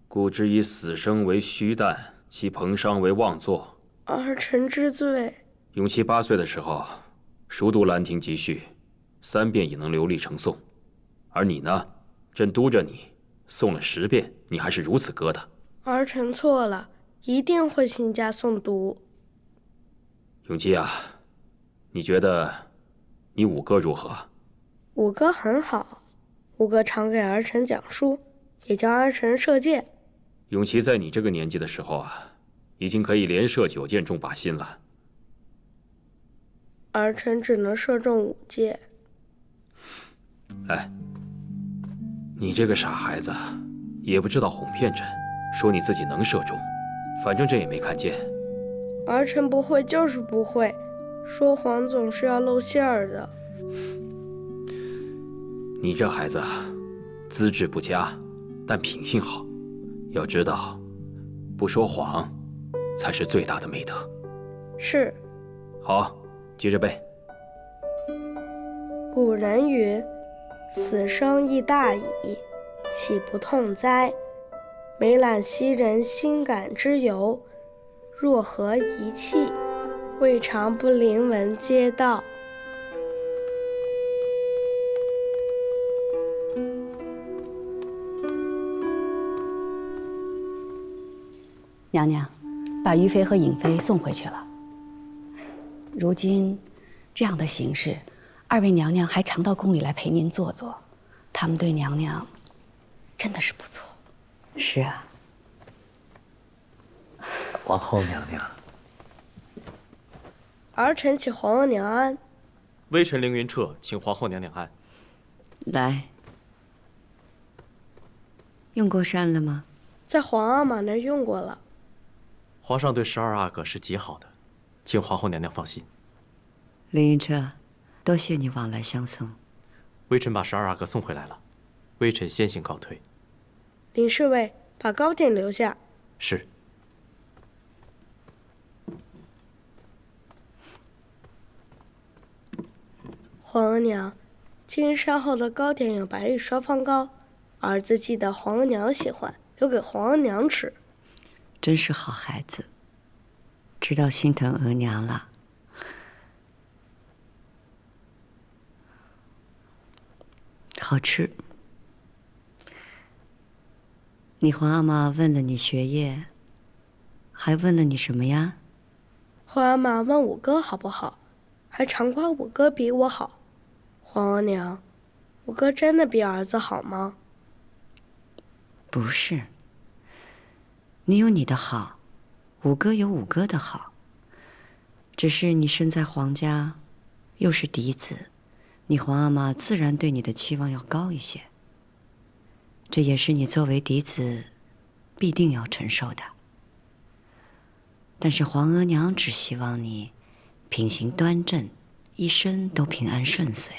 故之以死生为虚诞，其彭殇为妄作。儿臣知罪。永琪8岁的时候，熟读《兰亭集序》，3遍已能流利成诵。而你呢，朕督着你诵了10遍，你还是如此疙瘩。儿臣错了，一定会勤加诵读。永琪啊，你觉得你五哥如何？五哥很好，五哥常给儿臣讲书，也教儿臣射箭。永琪在你这个年纪的时候啊，已经可以连射9箭中靶心了。儿臣只能射中5箭。哎，你这个傻孩子，也不知道哄骗朕，说你自己能射中，反正朕也没看见。儿臣不会就是不会，说谎总是要露馅儿的。你这孩子啊，资质不佳，但品性好。要知道，不说谎才是最大的美德。是。好，接着背。古人云：“死生亦大矣，岂不痛哉？每览昔人心感之由，若何遗弃？未尝不临文嗟悼。”娘娘，把于妃和颖妃送回去了。如今这样的形势，2位娘娘还常到宫里来陪您坐坐，他们对娘娘真的是不错。是啊，皇后娘娘。儿臣请皇后娘安。微臣凌云彻请皇后娘娘安。来，用过膳了吗？在皇阿玛那儿用过了。皇上对12阿哥是极好的，请皇后娘娘放心。凌云彻，多谢你往来相送。微臣把12阿哥送回来了，微臣先行告退。林侍卫，把糕点留下。是。皇额娘，今日膳后的糕点有白玉双方糕，儿子记得皇额娘喜欢，留给皇额娘吃。真是好孩子，知道心疼额娘了。好吃。你皇阿玛问了你学业，还问了你什么呀？皇阿玛问五哥好不好，还常夸五哥比我好。皇额娘，五哥真的比儿子好吗？不是。你有你的好，五哥有五哥的好。只是你身在皇家，又是嫡子，你皇阿玛自然对你的期望要高一些。这也是你作为嫡子必定要承受的。但是皇额娘只希望你品行端正，一生都平安顺遂。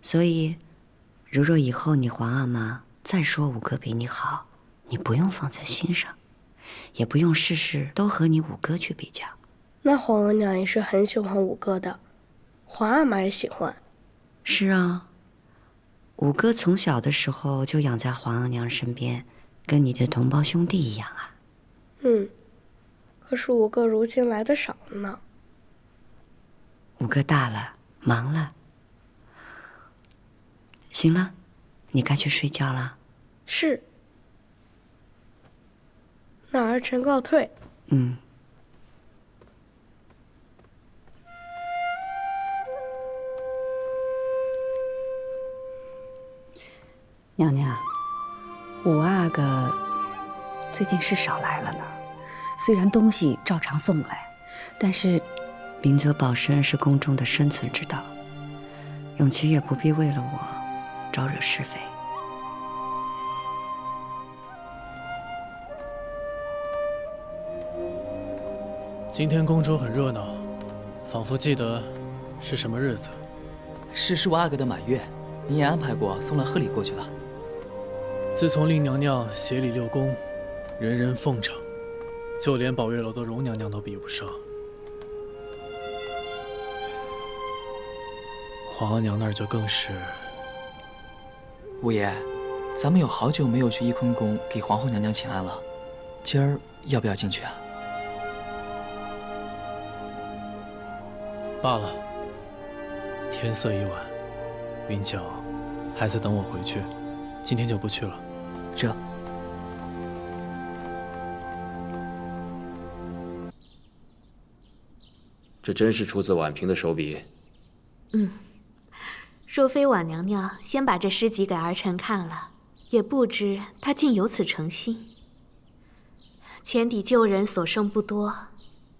所以，如若以后你皇阿玛再说五哥比你好，你不用放在心上，也不用事事都和你五哥去比较。那皇额娘也是很喜欢五哥的，皇阿玛也喜欢。是啊，五哥从小的时候就养在皇额娘身边，跟你的同胞兄弟一样啊。可是五哥如今来的少了呢。五哥大了，忙了。行了，你该去睡觉了。是。那儿臣告退。娘娘，五阿哥最近是少来了呢。虽然东西照常送来，但是明哲保身是宫中的生存之道，永琪也不必为了我招惹是非。今天宫中很热闹，仿佛记得是什么日子。是五阿哥的满月，您也安排过送了贺礼过去了。自从令娘娘协理6宫，人人奉承，就连宝月楼的荣娘娘都比不上。皇额娘那儿就更是。五爷，咱们有好久没有去翊坤宫给皇后娘娘请安了，今儿要不要进去啊？罢了，天色已晚，云娇还在等我回去，今天就不去了。这真是出自婉嫔的手笔。若非婉娘娘先把这诗集给儿臣看了，也不知她竟有此诚心。前底救人所剩不多，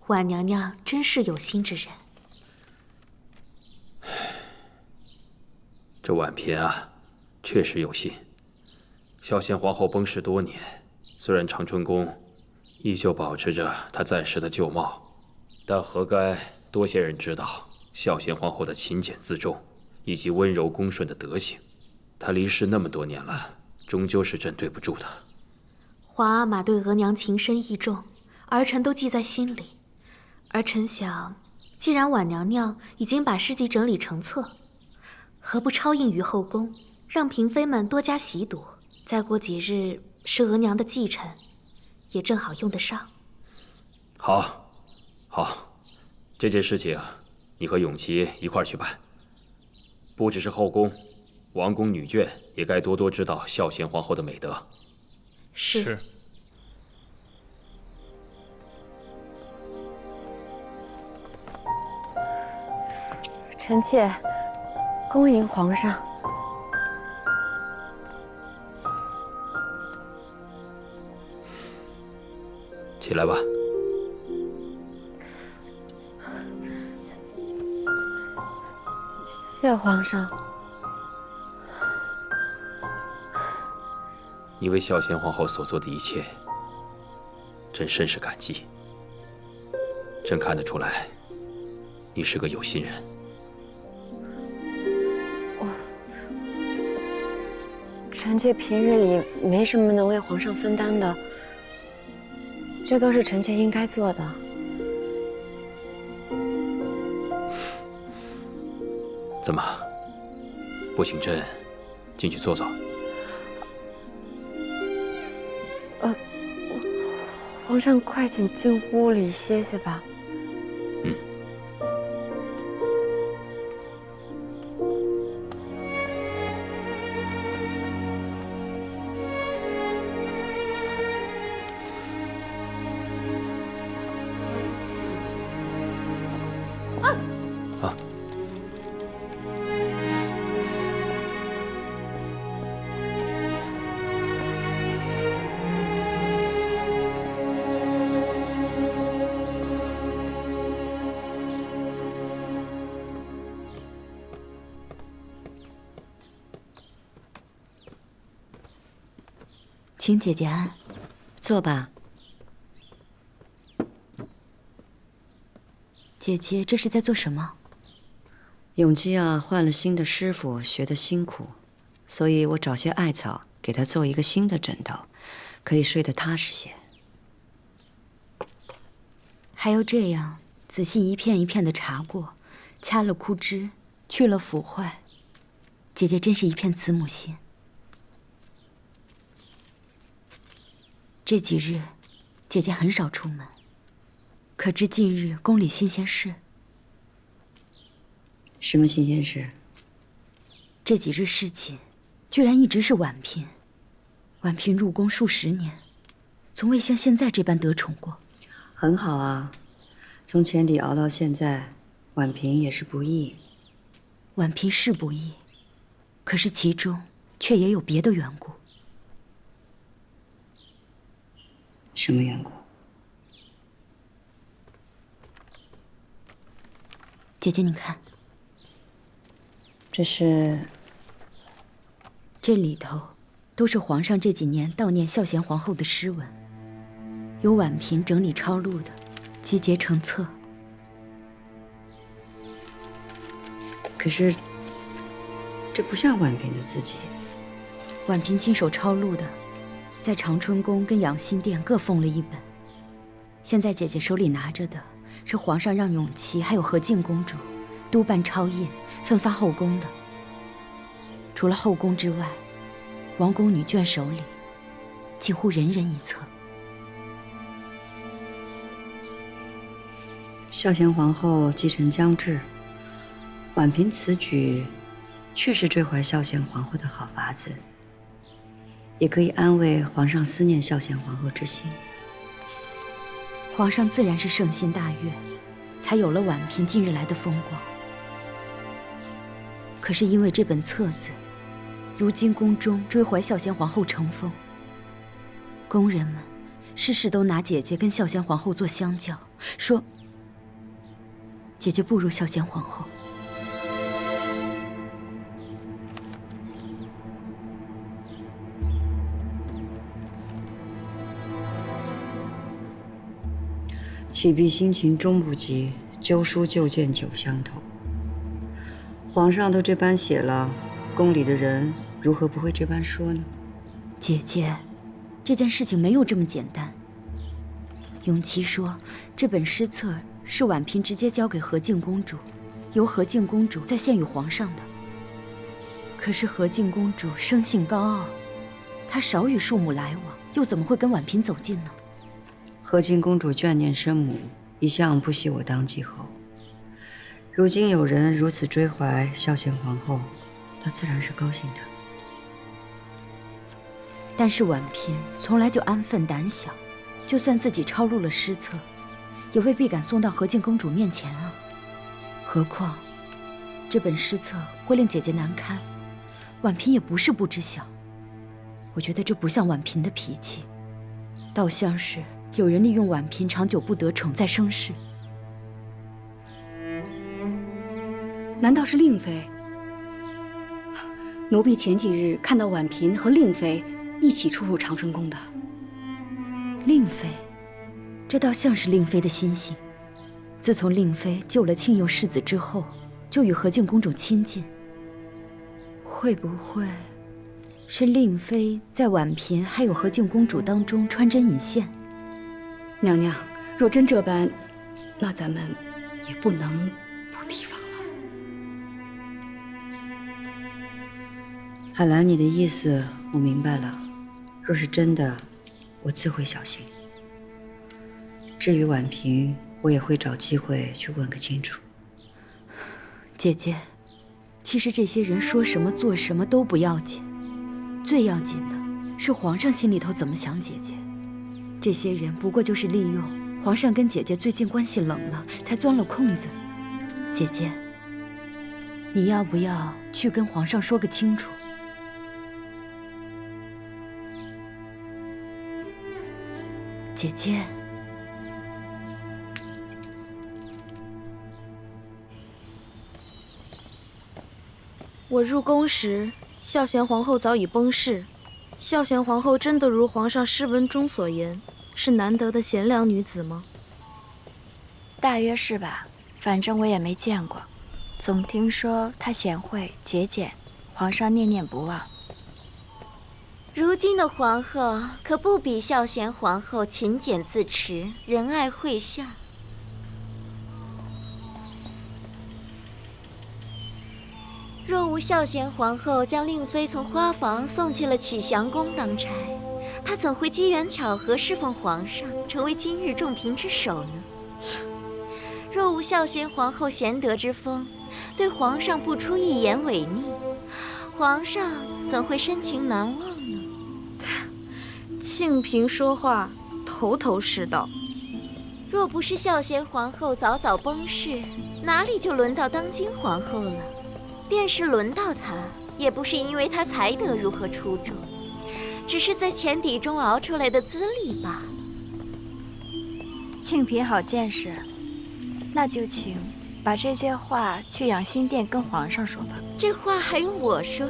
婉娘娘真是有心之人。这婉嫔啊，确实有心。孝贤皇后崩逝多年，虽然长春宫依旧保持着她在时的旧貌，但何该多些人知道孝贤皇后的勤俭自重以及温柔恭顺的德行。她离世那么多年了，终究是朕对不住她。皇阿玛对额娘情深意重，儿臣都记在心里。儿臣想，既然婉娘娘已经把诗集整理成册，何不抄印于后宫，让嫔妃们多加习读？再过几日是额娘的忌辰，也正好用得上。好，好，这件事情你和永琪一块儿去办。不只是后宫，王宫女眷也该多多知道孝贤皇后的美德。是。臣妾恭迎皇上。起来吧。谢皇上。你为孝贤皇后所做的一切，朕甚是感激。朕看得出来，你是个有心人。臣妾平日里没什么能为皇上分担的，这都是臣妾应该做的。怎么，不请朕进去坐坐？皇上快请进屋里歇歇吧。请姐姐安，坐吧。姐姐这是在做什么？永基啊，换了新的师傅，学得辛苦，所以我找些艾草给他做一个新的枕头，可以睡得踏实些。还要这样仔细一片一片的查过，掐了枯枝，去了腐坏。姐姐真是一片慈母心。这几日，姐姐很少出门，可知近日宫里新鲜事？什么新鲜事？这几日侍寝，居然一直是婉嫔。婉嫔入宫数十年，从未像现在这般得宠过。很好啊，从前底熬到现在，婉嫔也是不易。婉嫔是不易，可是其中却也有别的缘故。什么缘故？姐姐，你看，这是……这里头都是皇上这几年悼念孝贤皇后的诗文，由婉嫔整理抄录的，集结成册。可是，这不像婉嫔的字迹。婉嫔亲手抄录的，在长春宫跟养心殿各封了一本。现在姐姐手里拿着的是皇上让永琪还有和静公主督办抄印，分发后宫的。除了后宫之外，王公女眷手里，几乎人人一侧。孝贤皇后继承将至，婉嫔此举确是追怀孝贤皇后的好法子，也可以安慰皇上思念孝贤皇后之心。皇上自然是圣心大悦，才有了婉嫔近日来的风光。可是因为这本册子，如今宫中追怀孝贤皇后成风，宫人们事事都拿姐姐跟孝贤皇后做相较，说姐姐不如孝贤皇后。启必心情终不及，旧书旧见久相投。皇上都这般写了，宫里的人如何不会这般说呢？姐姐，这件事情没有这么简单。永琪说，这本诗册是婉嫔直接交给和敬公主，由和敬公主再献与皇上的。可是和敬公主生性高傲，她少与庶母来往，又怎么会跟婉嫔走近呢？和敬公主眷念生母，一向不喜我当继后。如今有人如此追怀孝贤皇后，她自然是高兴的。但是婉嫔从来就安分胆小，就算自己抄录了诗册，也未必敢送到和敬公主面前啊。何况这本诗册会令姐姐难堪，婉嫔也不是不知晓。我觉得这不像婉嫔的脾气，倒像是有人利用婉嫔长久不得宠再生事。难道是令妃？奴婢前几日看到婉嫔和令妃一起出入长春宫的。令妃，这倒像是令妃的心性。自从令妃救了庆佑世子之后，就与和敬公主亲近。会不会是令妃在婉嫔还有和敬公主当中穿针引线？娘娘，若真这般，那咱们也不能不提防了。海兰，你的意思我明白了。若是真的，我自会小心。至于婉嫔，我也会找机会去问个清楚。姐姐，其实这些人说什么做什么都不要紧，最要紧的是皇上心里头怎么想姐姐。这些人不过就是利用皇上跟姐姐最近关系冷了，才钻了空子。姐姐，你要不要去跟皇上说个清楚？姐姐，我入宫时，孝贤皇后早已崩逝。孝贤皇后真的如皇上诗文中所言，是难得的贤良女子吗？大约是吧，反正我也没见过，总听说她贤惠节俭，皇上念念不忘。如今的皇后可不比孝贤皇后勤俭自持，仁爱惠下。若无孝贤皇后将令妃从花房送去了启祥宫当差，她怎会机缘巧合侍奉皇上，成为今日重嫔之首呢？若无孝贤皇后贤德之风，对皇上不出一言违逆，皇上怎会深情难忘呢？庆嫔说话头头是道。若不是孝贤皇后早早崩逝，哪里就轮到当今皇后了？便是轮到她，也不是因为她才德如何出众，只是在浅底中熬出来的资历罢了。庆嫔好见识，那就请把这些话去养心殿跟皇上说吧。这话还用我说？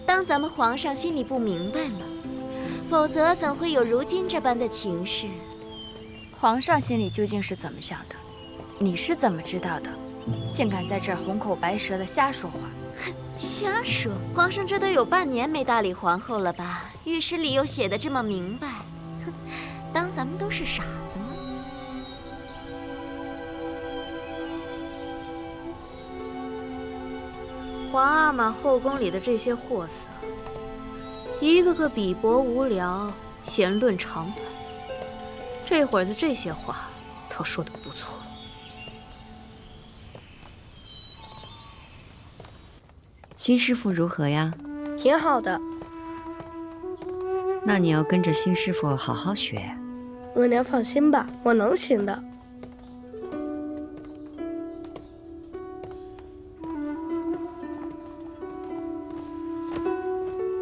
当咱们皇上心里不明白吗？否则怎会有如今这般的情势？皇上心里究竟是怎么想的，你是怎么知道的？竟敢在这儿红口白舌的瞎说话！瞎说！皇上这都有半年没搭理皇后了吧？御史里又写的这么明白，当咱们都是傻子吗？皇阿玛后宫里的这些货色，一个个鄙薄无聊，闲论长短。这会儿子这些话倒说得不错。新师傅如何呀？挺好的。那你要跟着新师傅好好学。额娘放心吧，我能行的。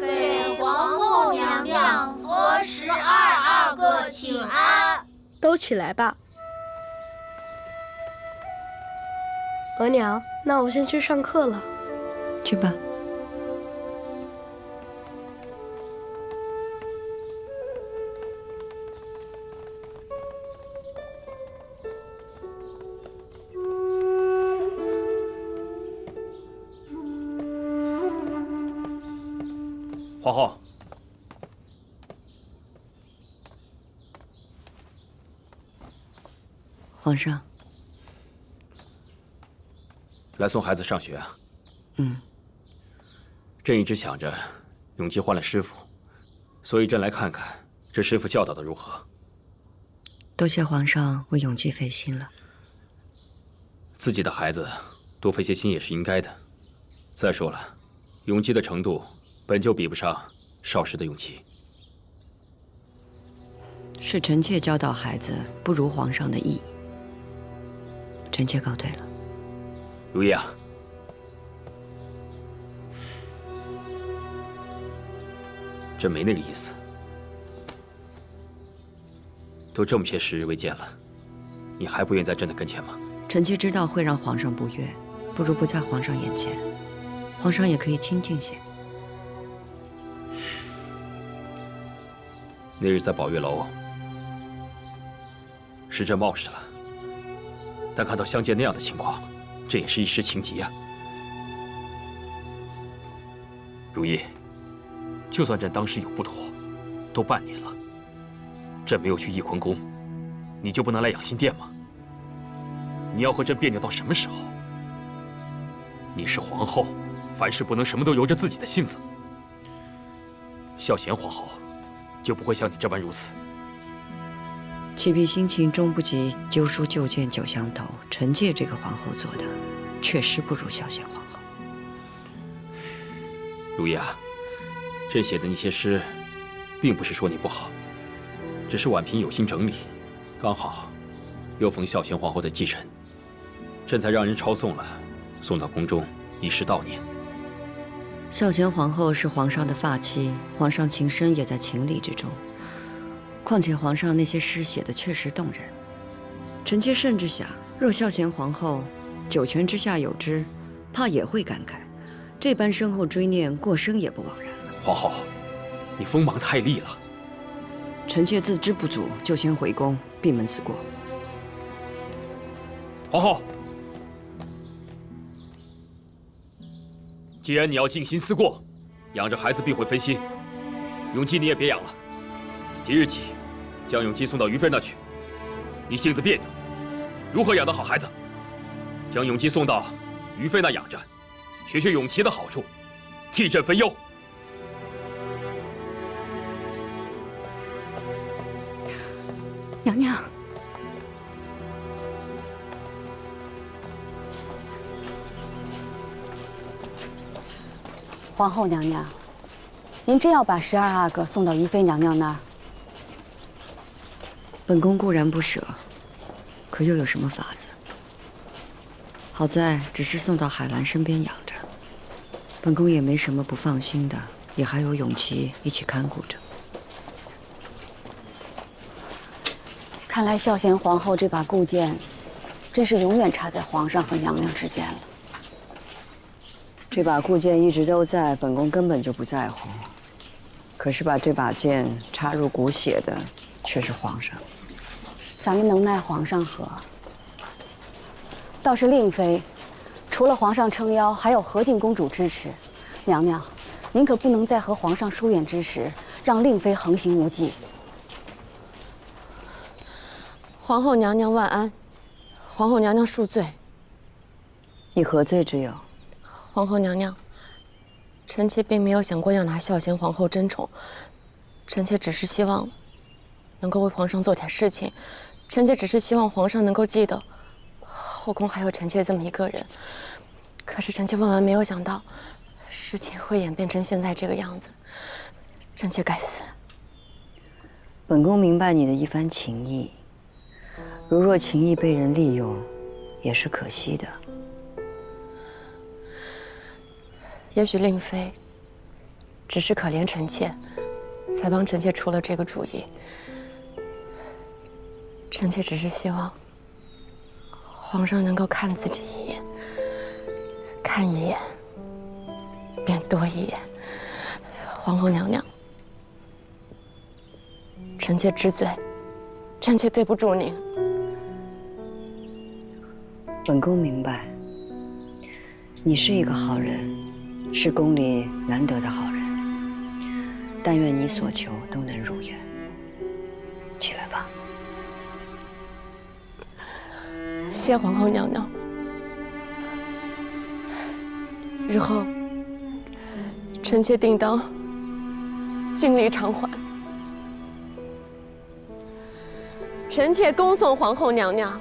给皇后娘娘和12阿哥请安。都起来吧。额娘，那我先去上课了。去吧。皇后，皇上，来送孩子上学啊？嗯。朕一直想着，永基换了师傅，所以朕来看看这师傅教导的如何。多谢皇上为永基费心了。自己的孩子多费些心也是应该的。再说了，永基的程度本就比不上少时的永基。是臣妾教导孩子不如皇上的意，臣妾告退了。如意啊，朕没那个意思。都这么些时日未见了，你还不愿在朕的跟前吗？臣妾知道会让皇上不悦，不如不在皇上眼前，皇上也可以清静些。那日在宝月楼，是朕冒失了，但看到相见那样的情况，这也是一时情急啊。如意，就算朕当时有不妥，都半年了，朕没有去翊坤宫，你就不能来养心殿吗？你要和朕别扭到什么时候？你是皇后，凡事不能什么都由着自己的性子。孝贤皇后就不会像你这般如此。启禀心情终不及旧书旧剑久相投，臣妾这个皇后做的，确实不如孝贤皇后。如意啊，朕写的那些诗，并不是说你不好，只是婉嫔有心整理，刚好又逢孝贤皇后的忌辰，朕才让人抄送了，送到宫中以示悼念。孝贤皇后是皇上的发妻，皇上情深也在情理之中。况且皇上那些诗写的确实动人，臣妾甚至想，若孝贤皇后九泉之下有知，怕也会感慨，这般深厚追念，过生也不枉然了。皇后，你锋芒太利了。臣妾自知不足，就先回宫闭门思过。皇后，既然你要静心思过，养着孩子必会分心，永基你也别养了。即日起，将永基送到于妃那去。你性子别扭，如何养得好孩子？将永基送到于妃那养着，学学永琪的好处，替朕分忧。娘娘，皇后娘娘，您真要把12阿哥送到于妃娘娘那儿？本宫固然不舍，可又有什么法子？好在只是送到海兰身边养着，本宫也没什么不放心的，也还有永琪一起看顾着。看来孝贤皇后这把顾剑，真是永远插在皇上和娘娘之间了。这把顾剑一直都在，本宫根本就不在乎。可是把这把剑插入骨血的，却是皇上。咱们能奈皇上何？倒是令妃，除了皇上撑腰，还有和敬公主支持。娘娘，您可不能在和皇上疏远之时，让令妃横行无忌。皇后娘娘万安，皇后娘娘恕罪。你何罪之有？皇后娘娘，臣妾并没有想过要拿孝贤皇后争宠，臣妾只是希望能够为皇上做点事情。臣妾只是希望皇上能够记得后宫还有臣妾这么一个人。可是臣妾万万没有想到，事情会演变成现在这个样子。臣妾该死。本宫明白你的一番情意，如若情意被人利用，也是可惜的。也许令妃只是可怜臣妾，才帮臣妾出了这个主意。臣妾只是希望皇上能够看自己一眼，看一眼便多一眼。皇后娘娘，臣妾知罪，臣妾对不住您。本宫明白，你是一个好人，是宫里难得的好人。但愿你所求都能如愿。起来吧。谢皇后娘娘。日后，臣妾定当尽力偿还。臣妾恭送皇后娘娘